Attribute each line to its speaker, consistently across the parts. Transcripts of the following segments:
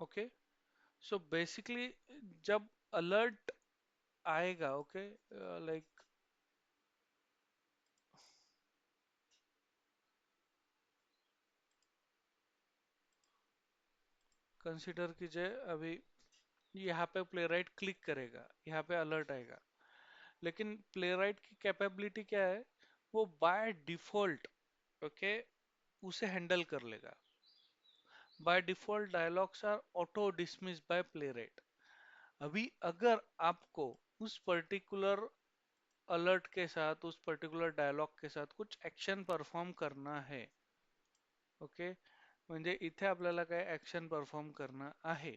Speaker 1: Okay, so basically जब alert आएगा, okay, like consider कीजिए अभी यहाँ पे प्लेराइट क्लिक करेगा, यहाँ पे अलर्ट आएगा, लेकिन प्लेराइट की कैपेबिलिटी क्या है, वो बाय डिफॉल्ट, ओके, उसे हैंडल कर लेगा। By default dialogs are auto dismiss by Playwright. अभी अगर आपको उस पर्टिकुलर अलर्ट के साथ, उस पर्टिकुलर डायलॉग के साथ कुछ ऍक्शन परफॉर्म करना है, ओके, म्हणजे इथे आपल्याला काय ऍक्शन परफॉर्म करना आहे,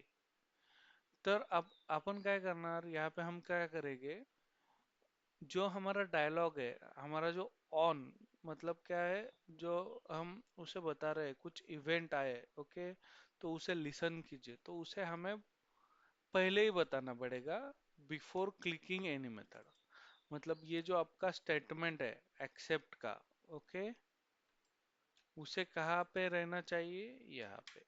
Speaker 1: तर अपन काय करणार, यहाँ पे हम क्या करेंगे, जो हमारा डायलॉग है, हमारा जो ऑन मतलब क्या है, जो हम उसे बता रहे हैं कुछ इवेंट आए, ओके, तो उसे लिसन कीजिए, तो उसे हमें पहले ही बताना पड़ेगा, बिफोर क्लिकिंग एनी मेथड। मतलब ये जो आपका स्टेटमेंट है एक्सेप्ट का, ओके, उसे कहाँ पे रहना चाहिए, यहाँ पे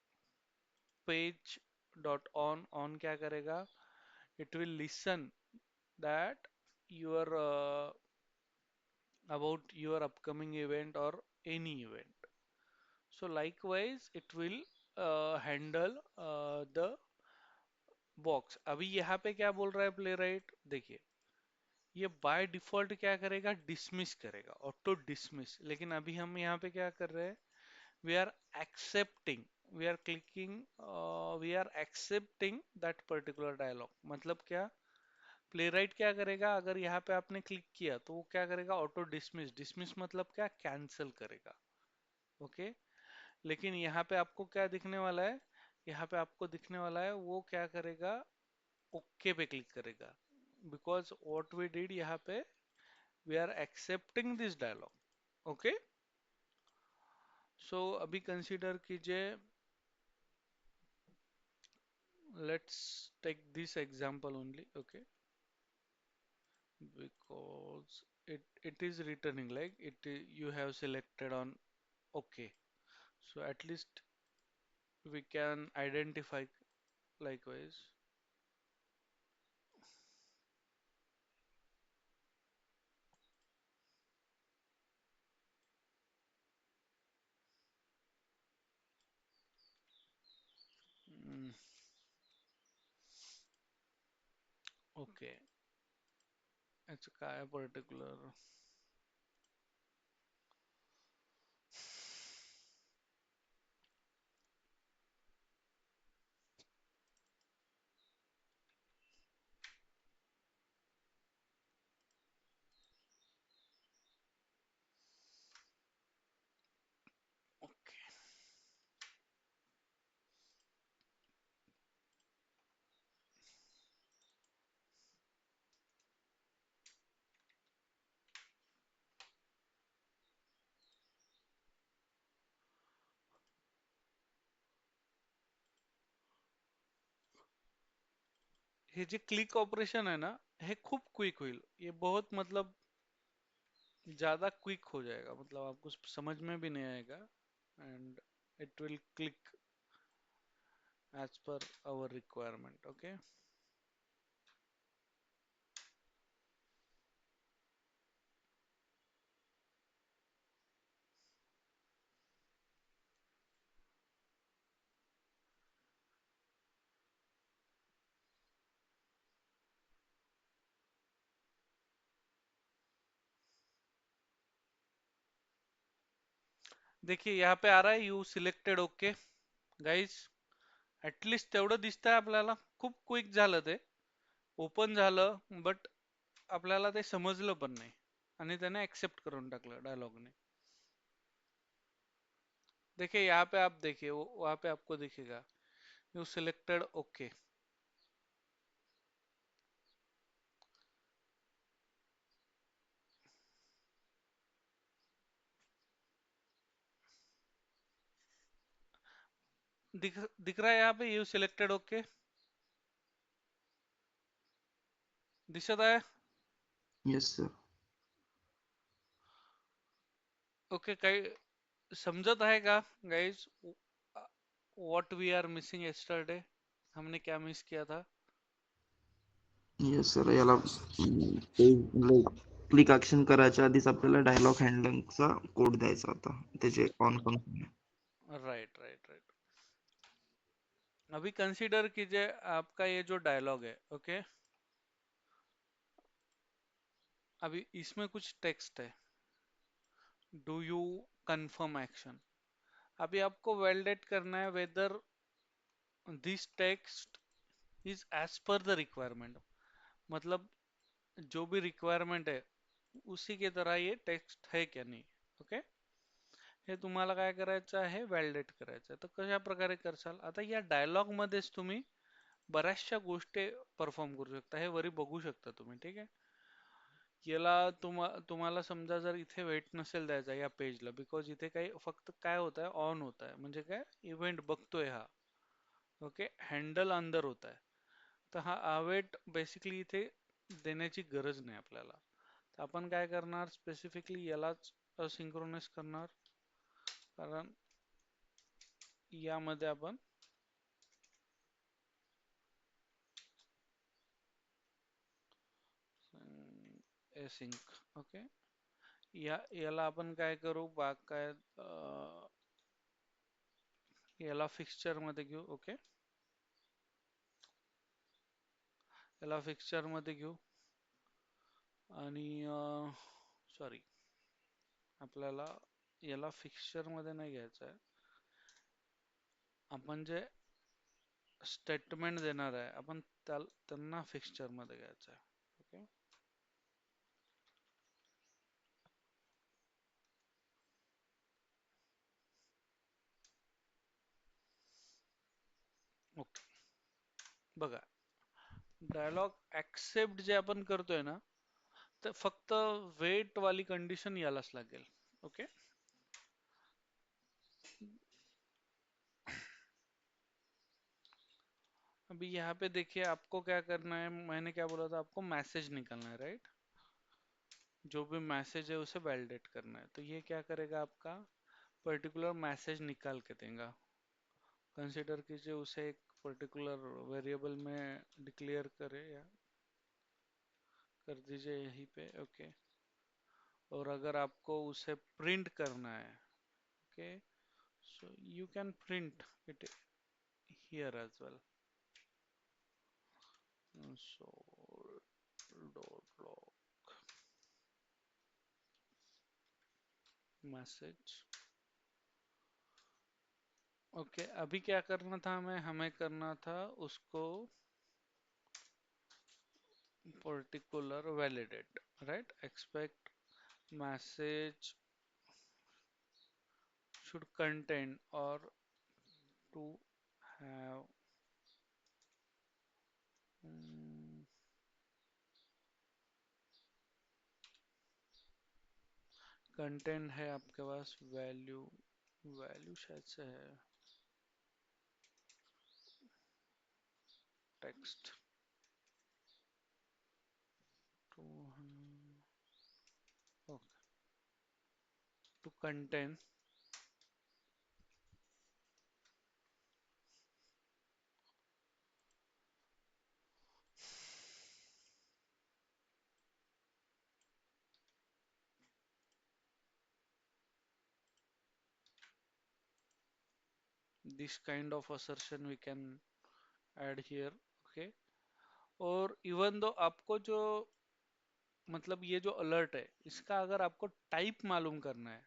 Speaker 1: पेज डॉट ऑन। ऑन क्या करेगा, it will listen that your about your upcoming event or any event. So likewise it will handle the box। अभी यहाँ पे क्या बोल रहा है प्ले राइट, देखिए ये बाय डिफॉल्ट क्या करेगा, डिसमिस करेगा, ऑटो डिसमिस, लेकिन अभी हम यहाँ पे क्या कर रहे हैं, we are accepting, we are clicking, we are accepting that particular dialog. मतलब क्या, प्ले राइट क्या करेगा, अगर यहाँ पे आपने क्लिक किया तो वो क्या करेगा, ऑटो डिसमिस। डिसमिस मतलब क्या, कैंसिल करेगा, ओके। लेकिन यहाँ पे आपको क्या दिखने वाला है, यहाँ पे आपको दिखने वाला है वो क्या करेगा, ओके पे क्लिक करेगा, बिकॉज व्हाट वी डिड यहाँ पे, we are accepting this dialogue, okay. So अभी कंसीडर कीजिए, let's take this example only, okay, because it is returning like you have selected on okay, so at least we can identify likewise। mm, okay, it's a काय particular, okay। हे जे click operation है ना, हे खूप quick होईल, ये बहुत मतलब ज्यादा quick हो जाएगा, मतलब आपको समझ में भी नहीं आएगा, and it will click as per our requirement, okay. देखिए यहाँ पे आ रहा है you selected okay, guys at least तेवढं दिसतंय आपल्याला, खूप क्विक झालं ते, ओपन झालं, बट आपल्याला ते समजलं पण नाही, आणि त्याने एक्सेप्ट करून टाकलं डायलॉगने। देखिए यहाँ पे आप देखिए, वहाँ पे आपको दिखेगा यू सिलेक्टेड ओके। दिख रहा है यहाँ पे यू सिलेक्टेड ओके, दिसत आहे,
Speaker 2: Yes, sir.
Speaker 1: ओके। काही समजत आहे का guys, what we are missing yesterday? हमने क्या मिस किया था?
Speaker 2: येस सर, याला क्लिक ऍक्शन करायच्या आधीच आपल्याला डायलॉग हँडलिंगचा कोड द्यायचा होता, त्याचे on function.
Speaker 1: Right right right. अभी कंसीडर कीजिए आपका ये जो डायलॉग है, ओके। अभी इसमें कुछ टेक्स्ट है, डू यू कंफर्म एक्शन। अभी आपको वैलिडेट करना है whether this text is as per the requirement, मतलब जो भी रिक्वायरमेंट है उसी के तरह ये टेक्स्ट है क्या नहीं, ओके। हे तुम्हाला काय करायचं आहे, व्हॅलिडेट करायचं आहे. तर कशा प्रकारे करसाल, आता या डायलॉग मध्येच तुम्ही बऱ्याचशा गोष्टी परफॉर्म करू शकता, हे वरी बघू शकता तुम्ही, ठीक आहे. याला तुम्हाला समजा जर इथे वेट नसेल द्यायचा या पेजला, बिकॉज इथे काही फक्त काय होत आहे, ऑन होत आहे, म्हणजे काय इव्हेंट बघतोय हा, ओके, हँडल अंदर होत आहे. तर हा अवेट बेसिकली इथे देण्याची गरज नाही आपल्याला. तर आपण काय करणार, स्पेसिफिकली यालाच सिंक्रोनाइज करणार, कारण यामध्ये आपण एसिंक, ओके. याला आपण काय करू, काय याला फिक्स्चर मध्ये घेऊ, ओके. याला फिक्स्चर मध्ये घेऊ आणि सॉरी, आपल्याला याला फिक्स्चर मध्ये नाही घ्यायचं आहे. आपण जे स्टेटमेंट देणार आहे आपण त्यांना फिक्स्चर मध्ये घ्यायचं आहे, ओके. ओके, बघा, डायलॉग ऍक्सेप्ट जे आपण करतोय ना, तर फक्त वेट वाली कंडिशन यालाच लागेल, ओके. अभी यहाँ पे देखिए आपको क्या करना है, मैंने क्या बोला था आपको, मैसेज निकालना है, राइट। जो भी मैसेज है उसे वैलिडेट करना है, तो ये क्या करेगा आपका, पर्टिकुलर मैसेज निकाल के देगा। कंसिडर कीजिए उसे एक पर्टिकुलर वेरिएबल में डिक्लेयर करे, या कर दीजिए यहीं पे, ओके। और अगर आपको उसे प्रिंट करना है, okay, so you can print it here as well, so dot log message, okay. अभी क्या करना था हमें, करना था उसको particular validate, right, expect message should contain or to have content है आपके पास वैल्यू, वैल्यू शायद से है text to, to contain this kind of assertion we can add here, okay. और इवन दो आपको जो, मतलब ये जो अलर्ट है इसका अगर आपको टाइप मालूम करना है,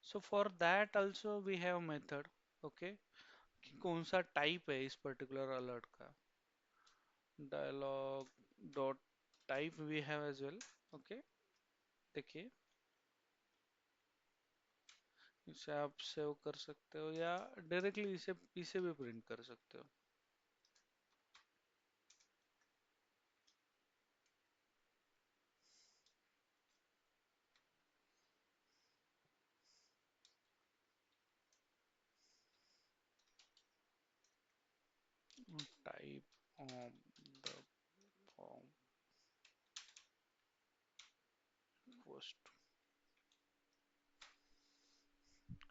Speaker 1: so for that also we have method, okay, कि कौन सा टाइप है इस पर्टिकुलर अलर्ट का। Dialog dot type we have as well, okay. देखिए, इसे आप सेव कर सकते हो या डायरेक्टली इसे इसे भी प्रिंट कर सकते हो। Type on the form post,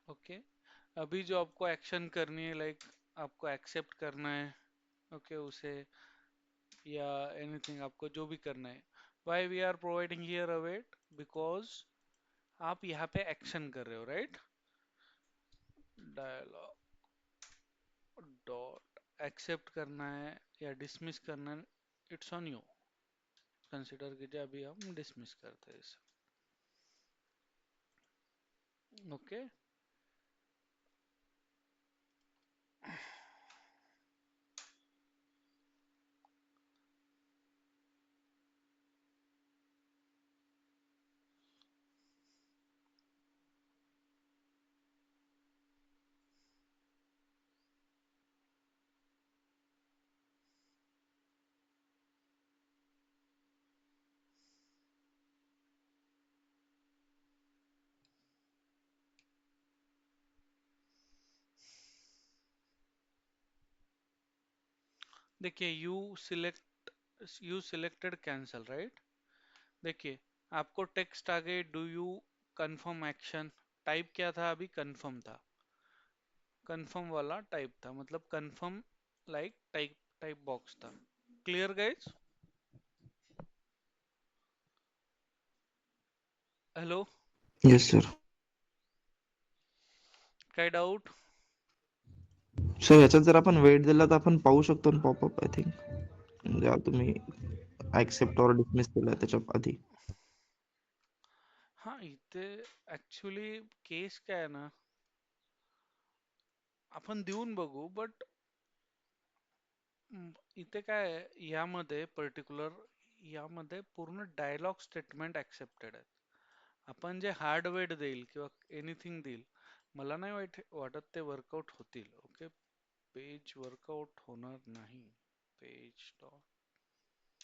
Speaker 1: okay. अभी जो आपको एक्शन करनी है, लाइक आपको एक्सेप्ट करना है, ओके, उसे या एनीथिंग आपको जो भी करना है. Why we are providing here await? Because आप यहाँ पे एक्शन कर रहे हो, राइट? डायलॉग डॉट एक्सेप्ट करना है या डिसमिस करना है, इट्स ऑन यू. कंसिडर कीजिए अभी हम डिसमिस करते हैं इसे. ओके. देखिए, यू सिलेक्टेड कैंसल, राइट? देखिए, आपको टेक्स्ट आ गए, do you confirm action. Type क्या था अभी? कंफर्म था. कंफर्म वाला टाइप था, मतलब confirm like type type box था. Clear guys? Hello?
Speaker 2: Yes sir.
Speaker 1: काय डाऊट?
Speaker 2: सर ह्याच्यात जर आपण वेट दिला तर आपण पाहू शकतो पॉपअप आय थिंक, म्हणजे तुम्ही ऍक्सेप्ट और डिसमिस केलं त्याच्या आधी.
Speaker 1: हा, इथे ऍक्च्युली केस काय आहे ना, आपण देऊन बघू, बट इथे काय आहे, यामध्ये पर्टिक्युलर यामध्ये पूर्ण डायलॉग स्टेटमेंट ऍक्सेप्टेड आहे. आपण जे हार्ड वेट देईल किंवा एनिथिंग देईल, मला नाही वाटत ते वर्कआउट होतील. ओके. पेज वर्कआउट होणार नाही. Page dot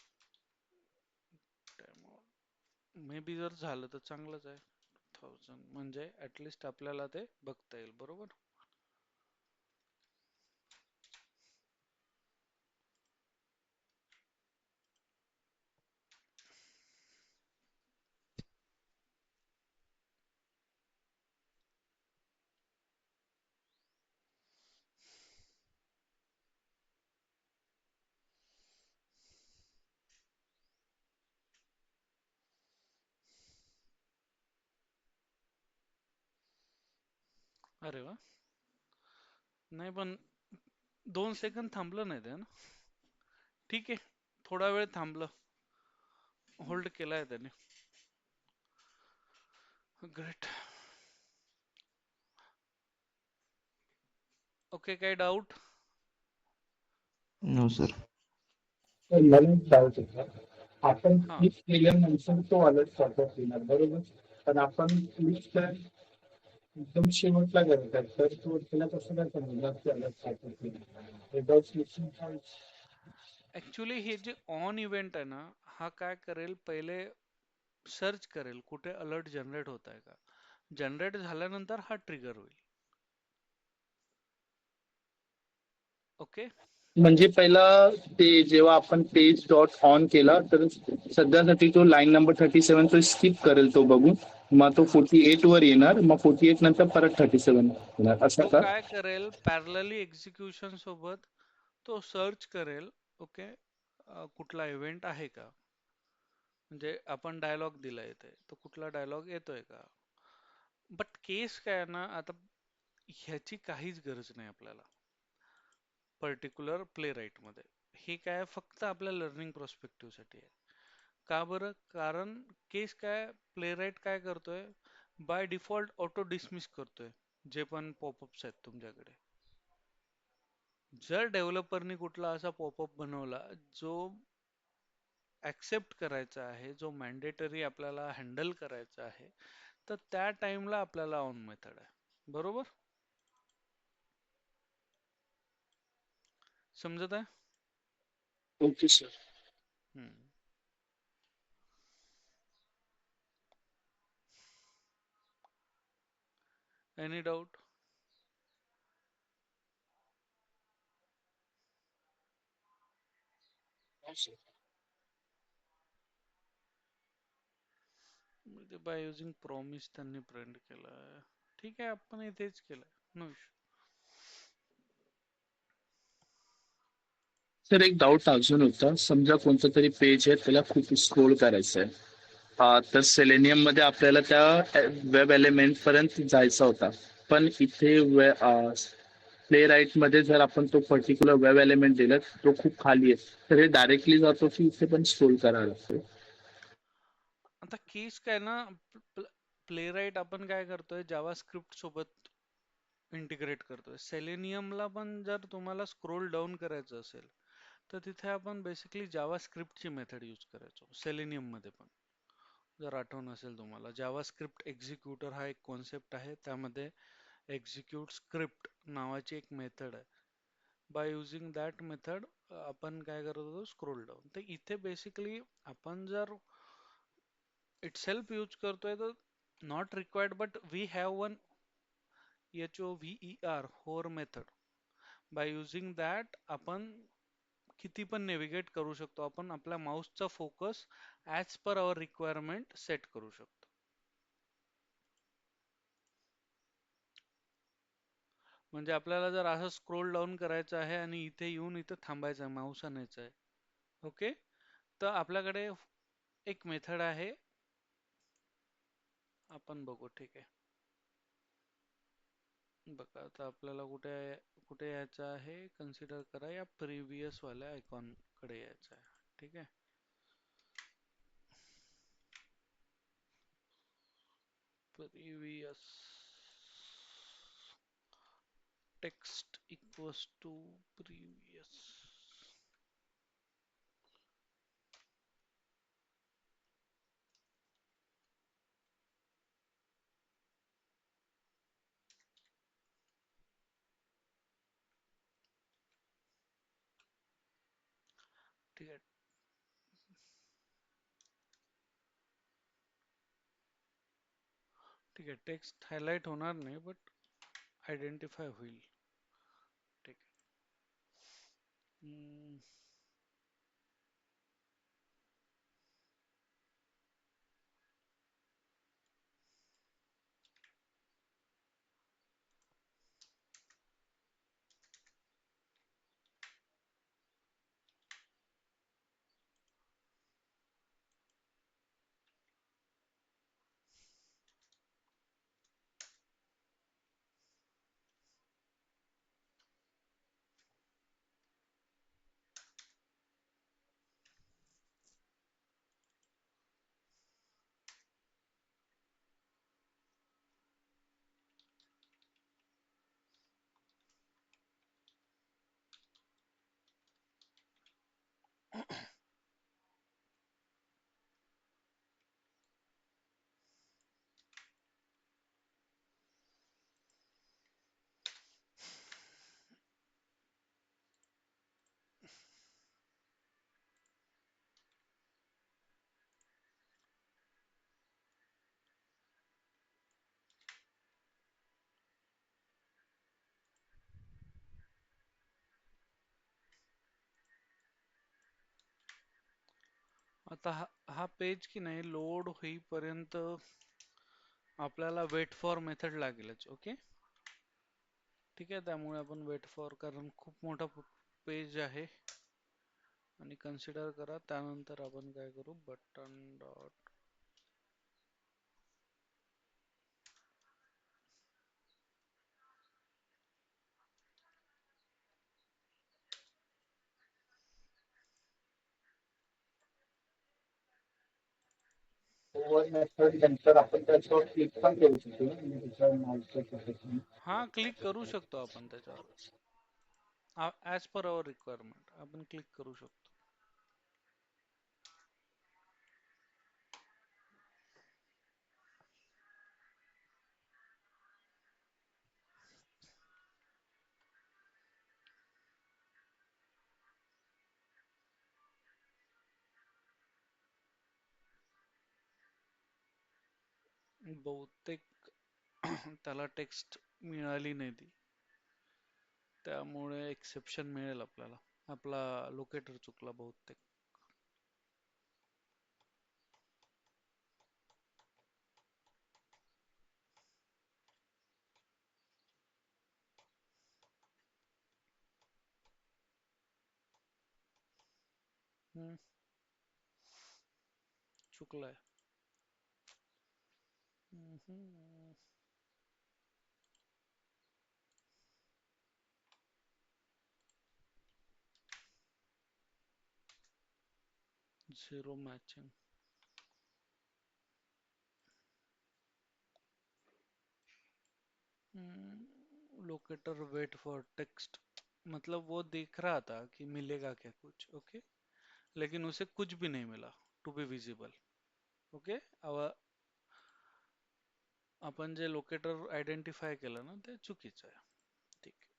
Speaker 1: demo may be जर झालं तर चांगलंच आहे. 1000 म्हणजे ऍटलिस्ट आपल्याला ते बघता येईल, बरोबर? अरे वा. नाही पण 2 सेकंद थांबलं नाही ते ना. ठीक आहे. थोडा वेळ थांबलं. होल्ड केलाय त्याने. ग्रेट. ओके, काय डाऊट?
Speaker 2: No sir.
Speaker 3: मला एक डाऊट होता. आपण
Speaker 1: हा,
Speaker 3: क्लिक केल्यानंतर तो अलर्ट पॉपअप येणार बरोबर. पण आपण क्लिक तर एकदम शेवटला करतात तर तो त्याला कसं काय समजणार की अलर्ट पॉपअप येणार विदाउट क्लिकिंग.
Speaker 1: ऍक्च्युली हे जे ऑन इव्हेंट आहे ना, हा काय करेल, पहिले सर्च करेल कुठे अलर्ट जनरेट होत आहे का. जनरेट झाल्यानंतर हा ट्रिगर होईल. ओके.
Speaker 3: म्हणजे पहिला ते जेव्हा आपण पेज डॉट ऑन केला तर सध्यासाठी तो लाईन नंबर 37 तो स्किप करेल तो बघून. मग तो 48 वर येणार मग 48 नंतर परत 37 येणार असं
Speaker 1: तो
Speaker 3: का.
Speaker 1: काय करेल, पॅरलली एक्झिक्युशन सोबत तो सर्च करेल. ओके. कुठला इव्हेंट आहे का, म्हणजे आपण डायलॉग दिला इथे, तो कुठला डायलॉग येतोय का. बट केस काय आहे ना, आता ह्याची काहीच गरज नाही आपल्याला पर्टिक्युलर प्ले राईट मध्ये. हे काय फक्त आपल्या लर्निंग पर्स्पेक्टिव्ह साठी आहे. का बरं? कारण केस काय, प्ले राईट काय करतोय, बाय डिफॉल्ट ऑटो डिसमिस करतोय जे पण पॉपअप्स आहेत तुमच्याकडे. जर डेव्हलपरनी कुठला असा पॉपअप बनवला जो ऍक्सेप्ट करायचा आहे, जो मॅन्डेटरी आपल्याला हँडल करायचा आहे, तर त्या टाइमला आपल्याला ऑन मेथड आहे, बरोबर? समजत आहे?
Speaker 3: Okay sir.
Speaker 1: Hmm. Any doubt? म्हणजे बाय युजिंग प्रॉमिस त्यांनी प्रिंट केलं. ठीक आहे, आपण इथेच केलंय, नो इश्यू.
Speaker 3: सर एक डाऊट अजून होता. समजा कोणतं तरी पेज आहे त्याला खूप स्क्रोल करायचं आहे. तर सेलेनियम मध्ये आपल्याला त्या वेब एलिमेंट पर्यंत जायचा होता. पण इथे प्ले राईट मध्ये जर आपण तो पर्टिक्युलर वेब एलिमेंट दिला तो खूप खाली आहे, तर हे डायरेक्टली जातो की इथे पण स्क्रोल करायला लागतो?
Speaker 1: आता केस काय ना, प्ले राईट आपण काय करतोय, जावा स्क्रिप्ट सोबत इंटिग्रेट करतोय. सेलेनियमला पण जर तुम्हाला स्क्रोल डाऊन करायचं असेल, तर तिथे आपण बेसिकली जावा स्क्रिप्टची मेथड यूज करायचो सेलेनियम मध्ये पण. जर आठवण असेल तुम्हाला, जावा स्क्रिप्ट एक्झिक्युटर हा एक कॉन्सेप्ट आहे. त्यामध्ये एक्झिक्यूट स्क्रिप्ट नावाची एक मेथड आहे. बाय युझिंग दॅट मेथड आपण काय करत होतो, स्क्रोल डाऊन. तर इथे बेसिकली आपण जर इट सेल्फ यूज करतोय तर not required, but we have one HOVER hover method. By using that आपण किती पण नेव्हिगेट करू शकतो. आपण आपल्या माऊसचा फोकस ॲज पर अवर रिक्वायरमेंट सेट करू शकतो. म्हणजे आपल्याला जर असं स्क्रोल डाऊन करायचं आहे आणि इथे येऊन इथे थांबायचं आहे, माऊस आणायचं आहे, ओके, तर आपल्याकडे एक मेथड आहे. आपण बघू, ठीक आहे. बघा आता आपल्याला कुठे कुठे यायचं आहे, कन्सिडर करा या प्रिव्हियस वाल्या आयकॉन कडे यायचं आहे. ठीक आहे. Previous text equals to previous. ठीक आहे. ठीक आहे, टेक्स्ट हायलाइट होणार नाही बट आयडेंटिफाय होईल. ठीक आहे. आता हा पेज की नाही लोड होईपर्यंत आपल्याला वेट फॉर मेथड लागेलच. ओके, ठीक आहे. त्यामुळे आपण वेट फॉर, कारण खूप मोठा पेज आहे, आणि कन्सिडर करा त्यानंतर आपण काय करू, बटन डॉट.
Speaker 3: ओव्हर मेथड नंतर आपण त्याच्यावर क्लिक पण करू शकतो ना, म्हणजे त्याच्यावर माऊसच्या पद्धतीने.
Speaker 1: हा, क्लिक करू शकतो आपण त्याच्यावर ॲज पर अवर रिक्वायरमेंट आपण क्लिक करू शकतो. बहुतेक त्याला टेक्स्ट मिळाली नाही ती, त्यामुळे एक्सेप्शन मिळेल आपल्याला. आपला लोकेटर चुकला बहुतेक. हम्म, चुकला है। Hmm, zero matching. Locator wait for text, मतलब वो देख रहा था कि मिलेगा क्या कुछ, ओके, लेकिन उसे कुछ भी नहीं मिला टू बी विजिबल। ओके, अब आपण जे लोकेटर आयडेंटिफाय केलं ना ते चुकीचं आहे. ठीक आहे.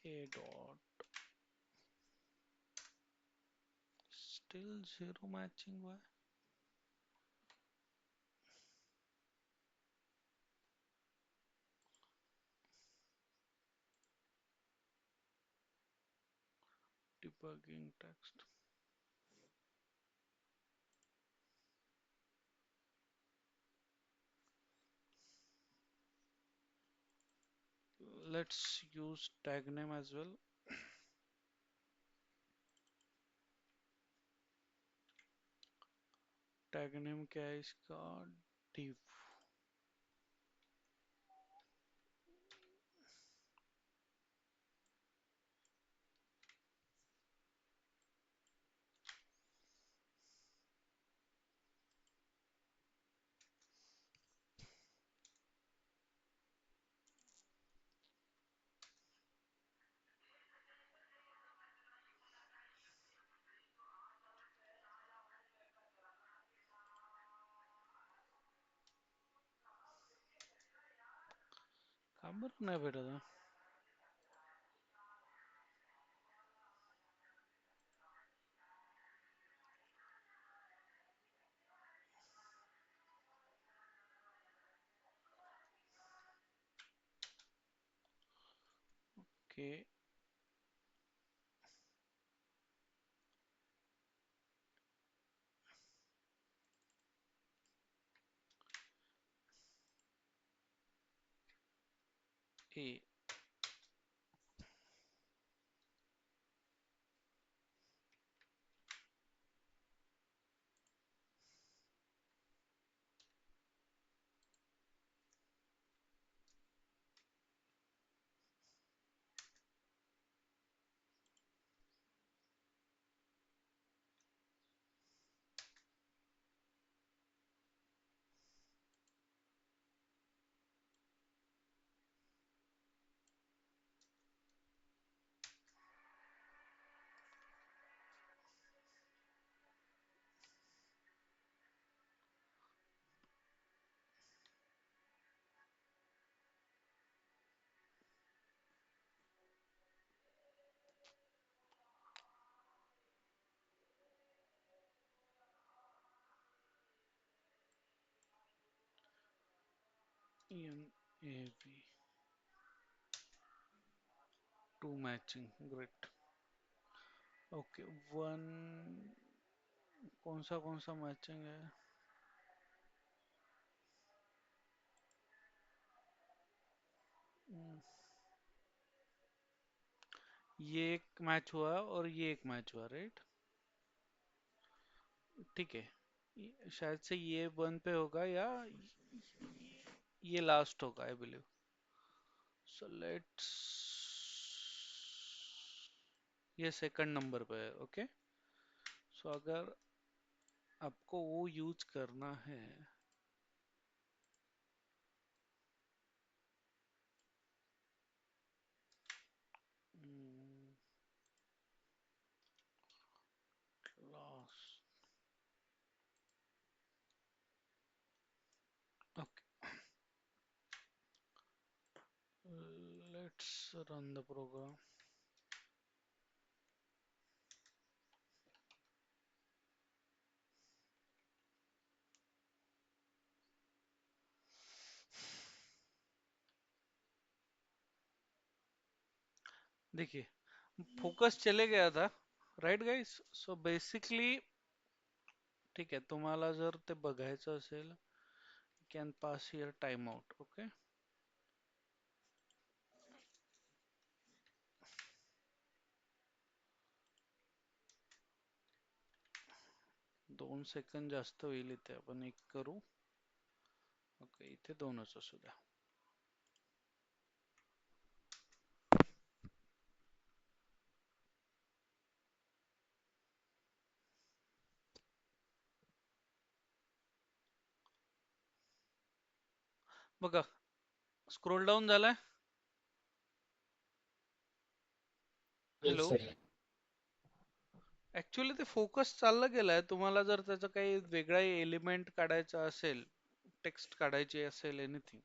Speaker 1: A dot still zero matching why. Debugging text. Let's use tag name as well. Tag name क्या है इसका? div. का बरं नाही भेटत आहे? Okay. A. N A V. Two matching, great. Okay, one. कौन सा मैचिंग है? हम्म, ये एक मैच हुआ और ये एक मैच हुआ, राइट? ठीक है. शायद से ये वन पे होगा या ये लास्ट होगा, आई बिलीव. सो लेट्स, ये सेकंड नंबर पे है, ओके. सो अगर आपको वो यूज करना है, class, okay, let's run the program. देखिए, फोकस चले गया था, राईट गाईस? सो बेसिकली ठीक आहे, तुम्हाला जर ते बघायचं असेल can pass here time out. Okay, 2 second जास्त होईल इथे, आपण एक करू. ओके, इथे 2च असू द्या. बघा, स्क्रोल डाऊन झालाय.
Speaker 3: Yes
Speaker 1: hello.
Speaker 3: सर.
Speaker 1: ऍक्च्युली ते फोकस चाललं गेलाय. तुम्हाला जर त्याचं काही वेगळा एलिमेंट काढायचा असेल, टेक्स्ट काढायची असेल, एनिथिंग,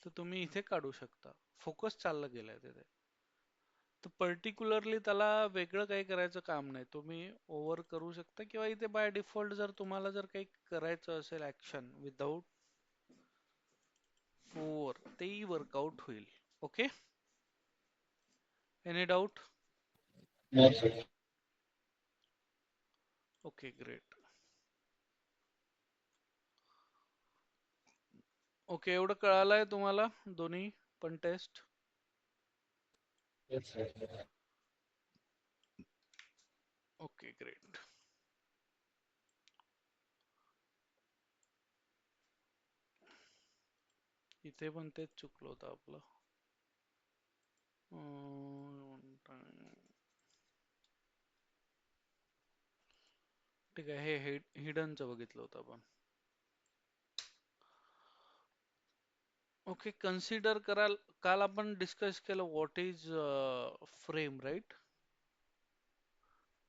Speaker 1: तर तुम्ही इथे काढू शकता. फोकस चाललं गेलाय तिथे. तर पर्टिक्युलरली त्याला वेगळं काही करायचं काम नाही. तुम्ही ओव्हर करू शकता किंवा इथे बाय डिफॉल्ट जर तुम्हाला जर काही करायचं असेल ऍक्शन विदाउट ओव्हर, तेही वर्कआउट होईल. Okay, any doubt?
Speaker 3: No sir.
Speaker 1: Okay, great. Okay, एवढं कळालंय तुम्हाला दोन्ही पण test?
Speaker 3: Yes sir.
Speaker 1: Okay, great. इथे पण तेच चुकलं होतं आपलं. ठीक आहे, हे हिडनचं बघितलं होतं आपण. ओके, कन्सिडर कराल. काल आपण डिस्कस केलं what is frame, right?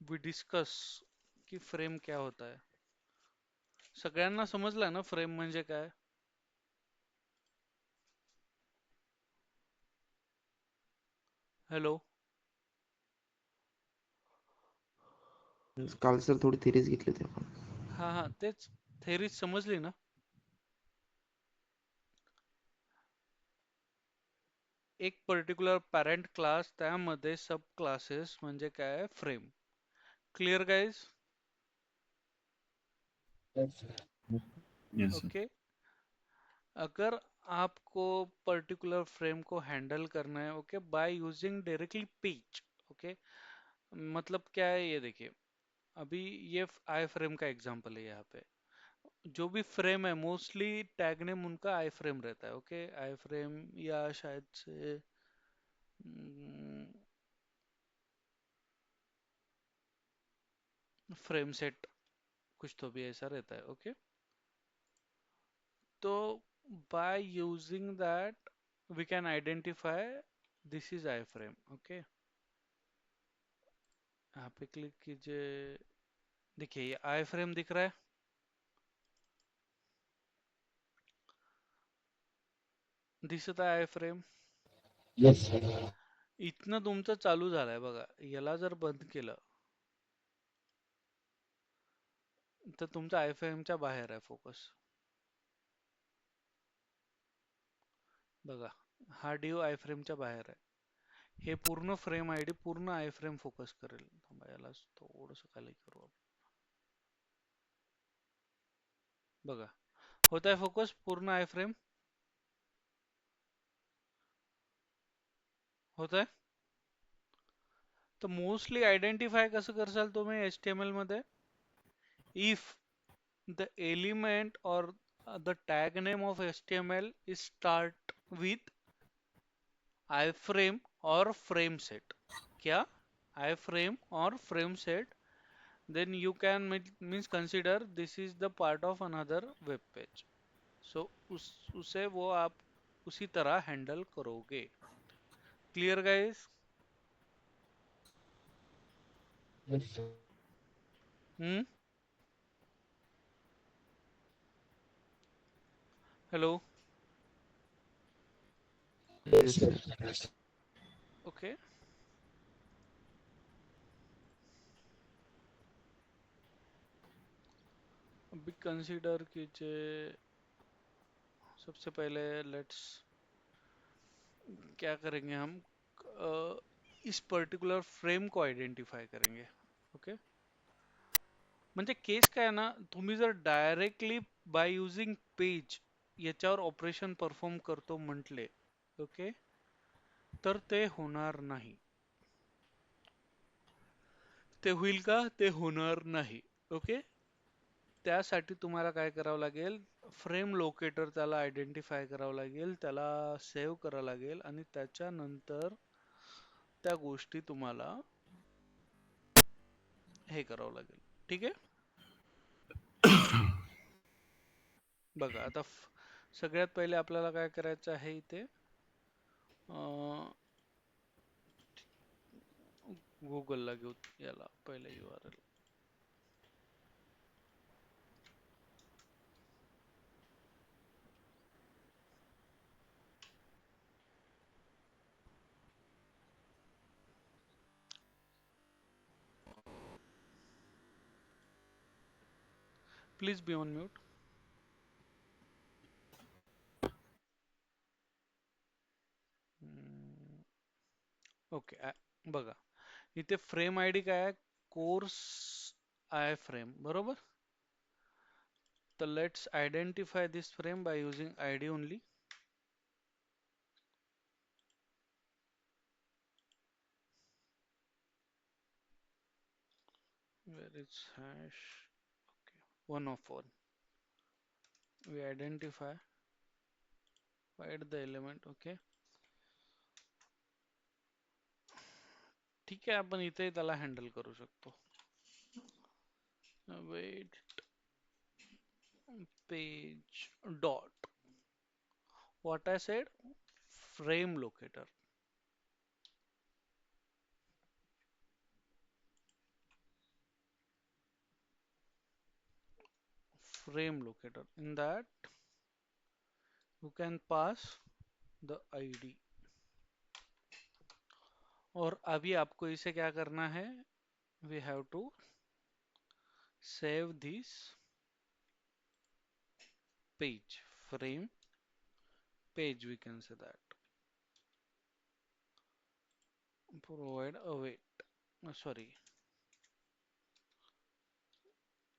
Speaker 1: We discuss की फ्रेम क्या होता है. सगळ्यांना समजलं ना फ्रेम म्हणजे काय? हॅलो.
Speaker 2: काल सर थोडी थिरीज घेतली होती आपण.
Speaker 1: हा हा, तेच. थेरी समजली ना? एक पर्टिक्युलर पॅरेंट क्लास, त्यामध्ये सब क्लासेस म्हणजे काय? Frame. Clear guys?
Speaker 3: Yes sir.
Speaker 4: Yes, sir.
Speaker 1: Okay. अगर आपको पर्टिकुलर फ्रेम को हैंडल करना है, okay, by using directly page. Okay, मतलब क्या है ये देखिए. अभी ये आई फ्रेम का एग्जांपल है यहाँ पे. जो भी फ्रेम है मोस्टली टैग नेम उनका आई फ्रेम रहता है. ओके, आई फ्रेम या शायद से फ्रेम सेट, कुछ तो भी ऐसा रहता है. ओके, तो by using that we can identify this is iframe. Okay, यहाँ पे क्लिक कीजिए. देखिए ये आई फ्रेम दिख रहा है. दिसत आहे आय फ्रेम.
Speaker 3: Yes sir.
Speaker 1: इथनं तुमचं चालू झालंय बघा. याला जर बंद केलं तर तुमच्या आय फ्रेमच्या बाहेर आहे फोकस. बघा, हा डिओ आय फ्रेमच्या बाहेर आहे. हे पूर्ण फ्रेम आयडी पूर्ण आय फ्रेम फोकस करेल. थांबा, याला थोडस खाली करू आपण. बघा, होत आहे फोकस पूर्ण आय फ्रेम. होत आहे. तर मोस्टली आयडेंटिफाय कसं करसाल तुम्ही HTML मध्ये? If the element or the tag name of HTML is start with iframe or frame set. क्या? iframe or frame set. Then you can means consider this is the part of another web page. So उसे वो आप उसी तरह handle करोगे. Clear guys?
Speaker 3: Yes sir.
Speaker 1: Hmm. Hello.
Speaker 3: Yes
Speaker 2: yes sir.
Speaker 3: Sir.
Speaker 1: Okay. अभी consider कीजिए. सबसे पहले लेट्स क्या करेंगे हम? इस पर्टिकुलर फ्रेम को आइडेंटिफाई करेंगे. ओके. म्हणजे केस काय आहे ना, तुम्ही जर डायरेक्टली बाय युजिंग पेज याच्यावर ऑपरेशन परफॉर्म करतो म्हटले, ओके, तर ते होणार नाही. ते होईल का? ते होणार नाही. ओके. त्यासाठी तुम्हाला काय करावं लागेल, फ्रेम लोकेटर त्याला आयडेंटिफाय करावं लागेल, त्याला सेव्ह करावं लागेल आणि त्याच्यानंतर त्या गोष्टी तुम्हाला हे करावं लागेल. ठीक आहे. बघा आता सगळ्यात पहिले आपल्याला काय करायचं आहे इथे, गुगलला घेऊ याला पहिले URL. Please be on mute. Okay. बघा इथे फ्रेम आयडी काय आहे, कोर्स आय फ्रेम, बरोबर. तर let's identify this frame by using ID only. Where is hash? Okay, 1 of 1. We identify the element. Okay. ठीक आहे, आपण इथे त्याला हँडल करू शकतो. Wait, page dot. What I said? Frame locator. Frame locator. In that, you can pass the ID. और अभी आपको इसे क्या करना है? We have to save this page. Frame page, we can say that. Provide a wait. Sorry,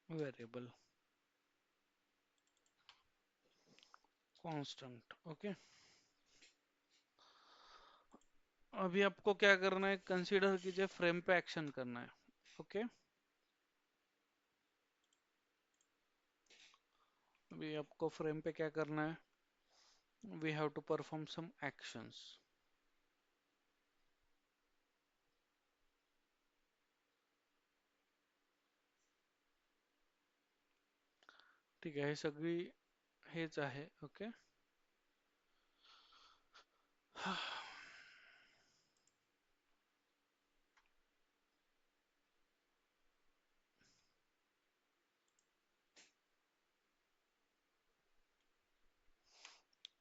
Speaker 1: variable constant. Okay. अभी आपको क्या करना है, कंसीडर कीजिए फ्रेम पे एक्शन करना है. ओके. अभी आपको फ्रेम पे क्या करना है, we have to perform some actions. ठीक आहे, हे सगळी हेच आहे. ओके.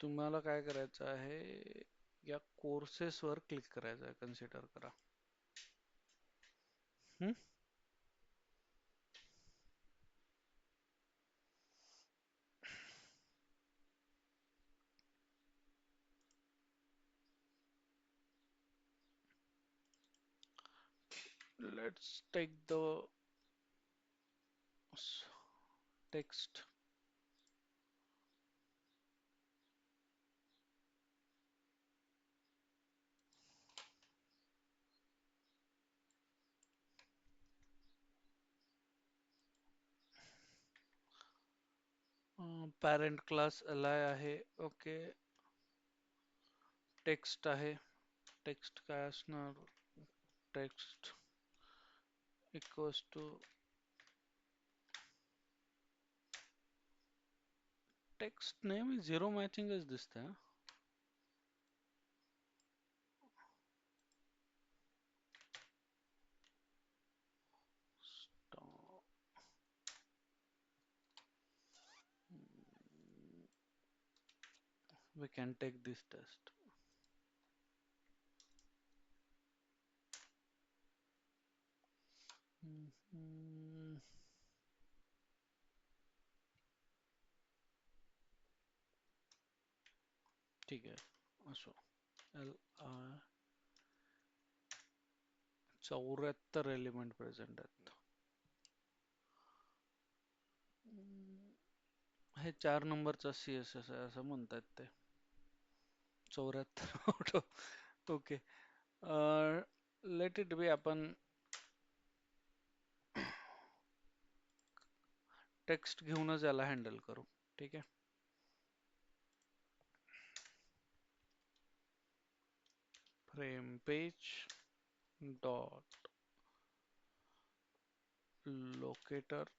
Speaker 1: तुम्हाला काय करायचं आहे, या कोर्सेस वर क्लिक करायचं आहे, कन्सिडर करा. Let's take the text. Parent class अलाय आहे. ओके. टेक्स्ट आहे. टेक्स्ट काय असणार, text equals to text name zero मॅचिंगच दिसतंय. We can take this test. ठीक आहे, असो. एल आय, 74 एलिमेंट प्रेझेंट आहेत. हे 4 नंबरचा CSS आहे असं म्हणतात ते. 74. ओके. Let it be. आपण टेक्स्ट घेऊनच याला हँडल करू. ठीक आहे. Frame page dot locator.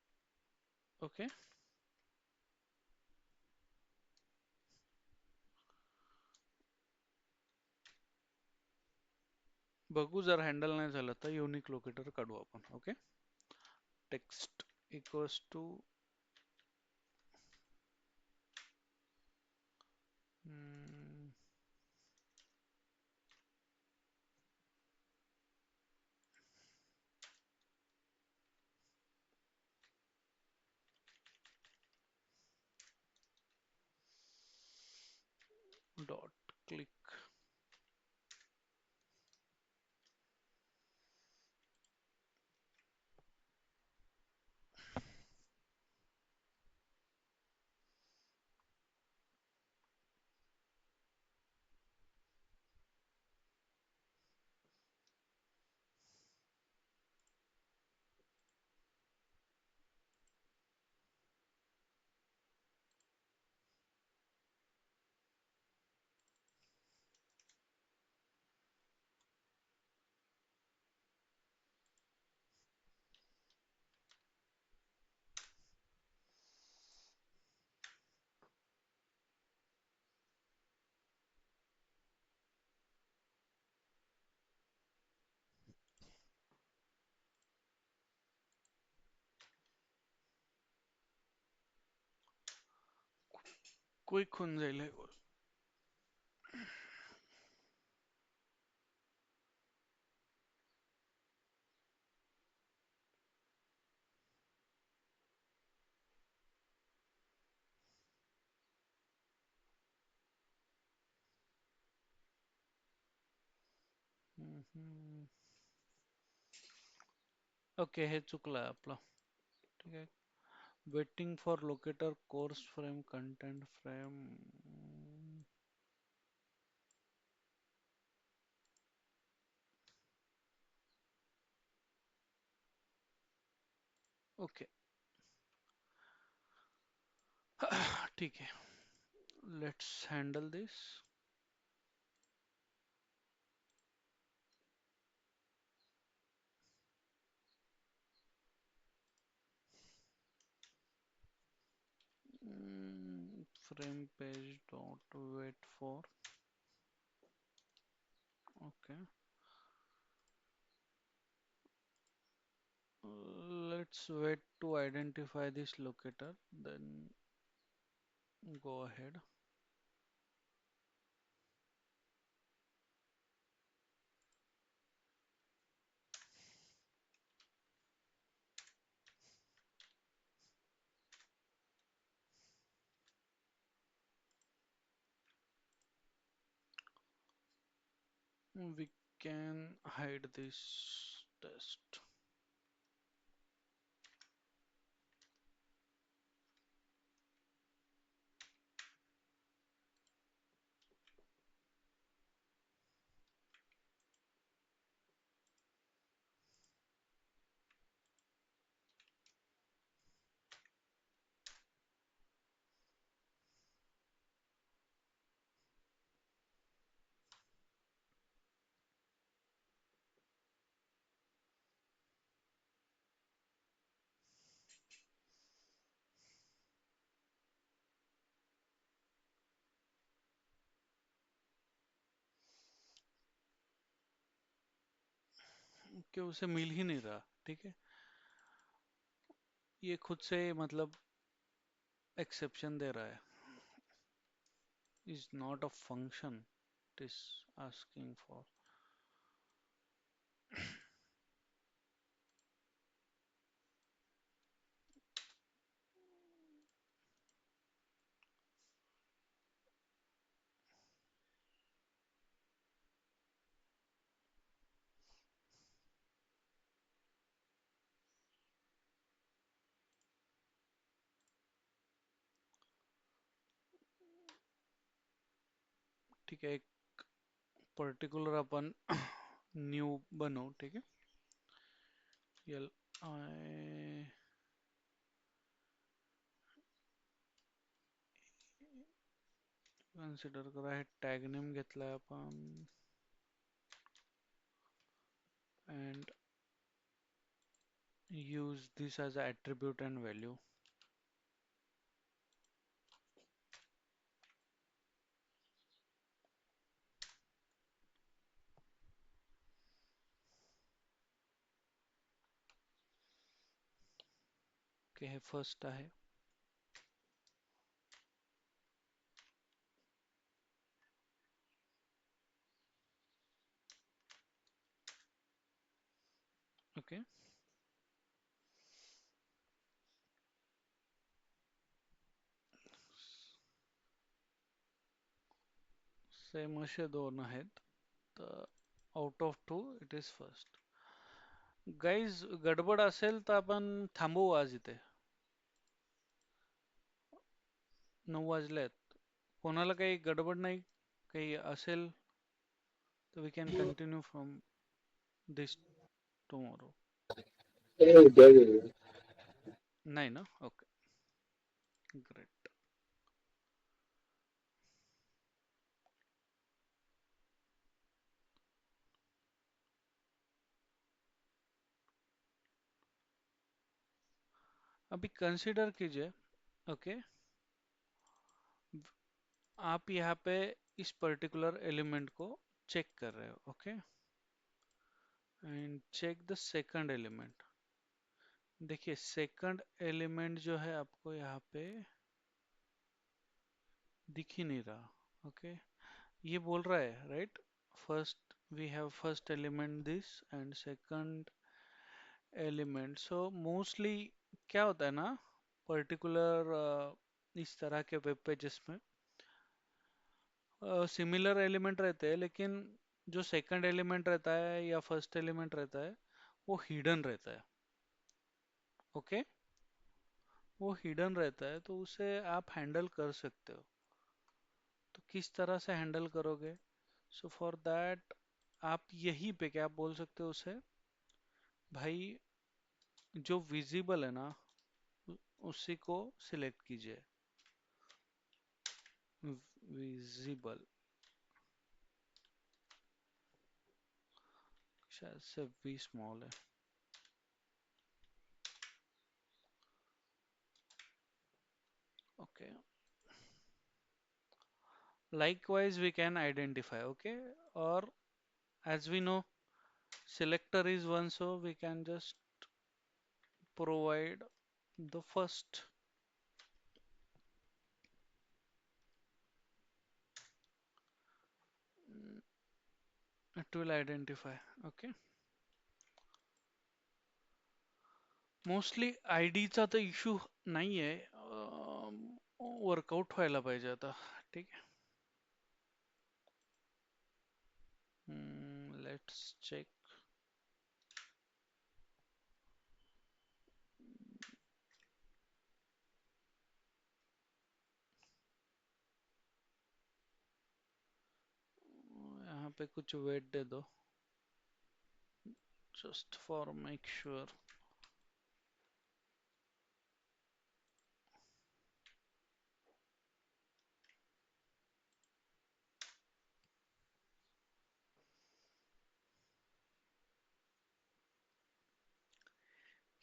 Speaker 1: Okay. बघू, जर हँडल नाही झालं तर युनिक लोकेटर काढू आपण. Okay. Text equals to dot click. Quick होऊन जाईल हे गोल. ओके, हे चुकलं आपलं. ठीक आहे. Waiting for locator course frame content frame. Okay. ठीक आहे. Let's handle this. Frame page dot wait for. Okay. Let's wait to identify this locator, then go ahead. We can hide this test. कि उसे मिल ही नहीं रहा. ठीक है. ये खुद से मतलब एक्सेप्शन दे रहा है. Is not a function. It is asking for. ठीक आहे, एक पर्टिक्युलर आपण न्यू बनवू. ठीक आहे, एल आय कन्सिडर करा. हे टॅग नेम घेतलाय आपण and use this as an attribute and value. Okay, हे फर्स्ट आहे. ओके, सेम असे दोन आहेत, तर out of two it is first. Guys, गडबड असेल तर आपण थांबवू आज इथे. 9 वाजले आहेत. कोणाला काही गडबड नाही, काही असेल तर we can continue from this tomorrow. नाही ना? Okay, great. अभी कंसिडर कीजिए. ओके, आप यहाँ पे इस पर्टिकुलर एलिमेंट को चेक कर रहे हो. Okay, and check the second element. देखिए, सेकंड एलिमेंट जो है आपको यहाँ पे दिख ही नहीं रहा. ओके, ये बोल रहा है right, first we have first element this and second element. So mostly क्या होता है ना, पर्टिकुलर इस तरह के वेब पेजेस में सिमिलर एलिमेंट रहते हैं, लेकिन जो सेकंड एलिमेंट रहता है या फर्स्ट एलिमेंट रहता है वो हिडन रहता है. ओके, वो हिडन रहता है, तो उसे आप हैंडल कर सकते हो. तो किस तरह से हैंडल करोगे? सो फॉर दैट आप यहीं पे क्या बोल सकते हो उसे, भाई जो विजिबल है ना उसी को सिलेक्ट कीजिए. विजिबल, शायद से वी स्मॉल है. Okay, likewise we can identify. Okay, or as we know, selector is one, so we can just provide the first. It will identify. Okay, mostly आयडीचा तर इश्यू नाही आहे, वर्कआउट व्हायला पाहिजे आता. ठीक आहे, लेट्स चेक. यहाँ पे कुछ वेट दे दो, just for make sure.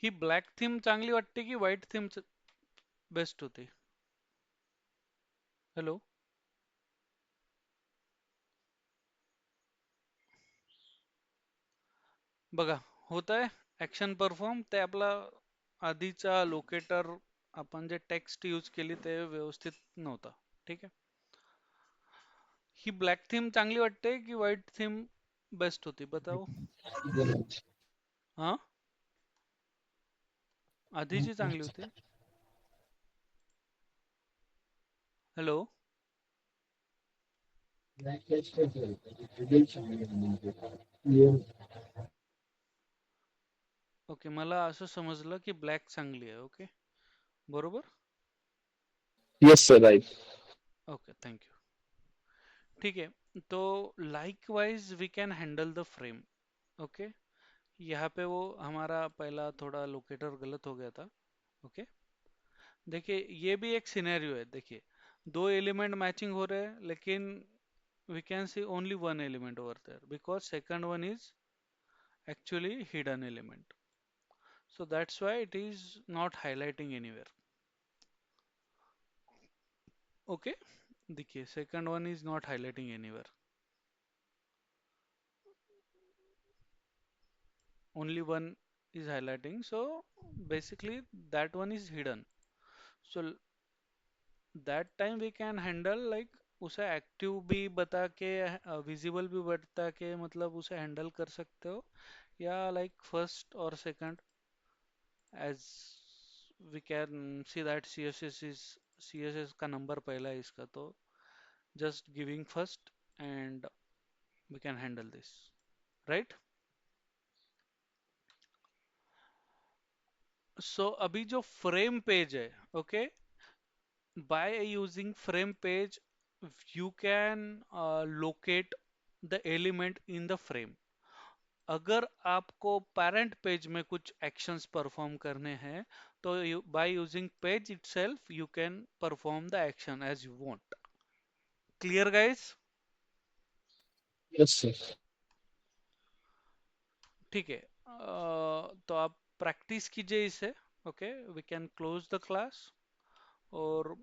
Speaker 1: He black theme चांगली वाटते की व्हाईट थीम बेस्ट होती? हॅलो, बघा, होत आहे ऍक्शन परफॉर्म. ते आपला आधीचा लोकेटर आपण जे टेक्स्ट यूज केली ते व्यवस्थित नव्हता. ठीक आहे, ही ब्लॅक थीम चांगली वाटते की व्हाईट थीम बेस्ट होती? बताओ. हा, आधीची चांगली होती. हॅलो, ओके, मला असं समजलं की ब्लॅक चांगली आहे. ओके, बरोबर.
Speaker 3: Yes sir, right.
Speaker 1: Okay, thank you. ठीक है, तो likewise we can handle the frame. Okay, यहाँ पे वो हमारा पहला थोड़ा लोकेटर गलत हो गया था। ओके, देखिए ये भी एक सिनेरियो है। देखिए दो एलिमेंट मैचिंग हो रहे हैं, लेकिन we can see only one element over there because second one is actually hidden element. So that's why it is not highlighting anywhere. Okay, देखिए second one is not highlighting anywhere. Only one is highlighting. So basically that one is hidden. So that time we can handle like उसे active भी बता के visible भी बता के मतलब उसे हैंडल कर सकते हो, या लाइक फर्स्ट और second, as we can see that CSS का नंबर पहला है इसका, तो just giving first and we can handle this, right? So अभी जो frame page है, okay, by using frame page you can locate the element in the frame. अगर आपको parent पेज में कुछ actions perform करने हैं, तो by using page itself you can perform the action as you want. Clear guys?
Speaker 3: Yes sir.
Speaker 1: ठीक है, तो आप प्रैक्टिस कीजिए इसे। Okay, we can close the class. और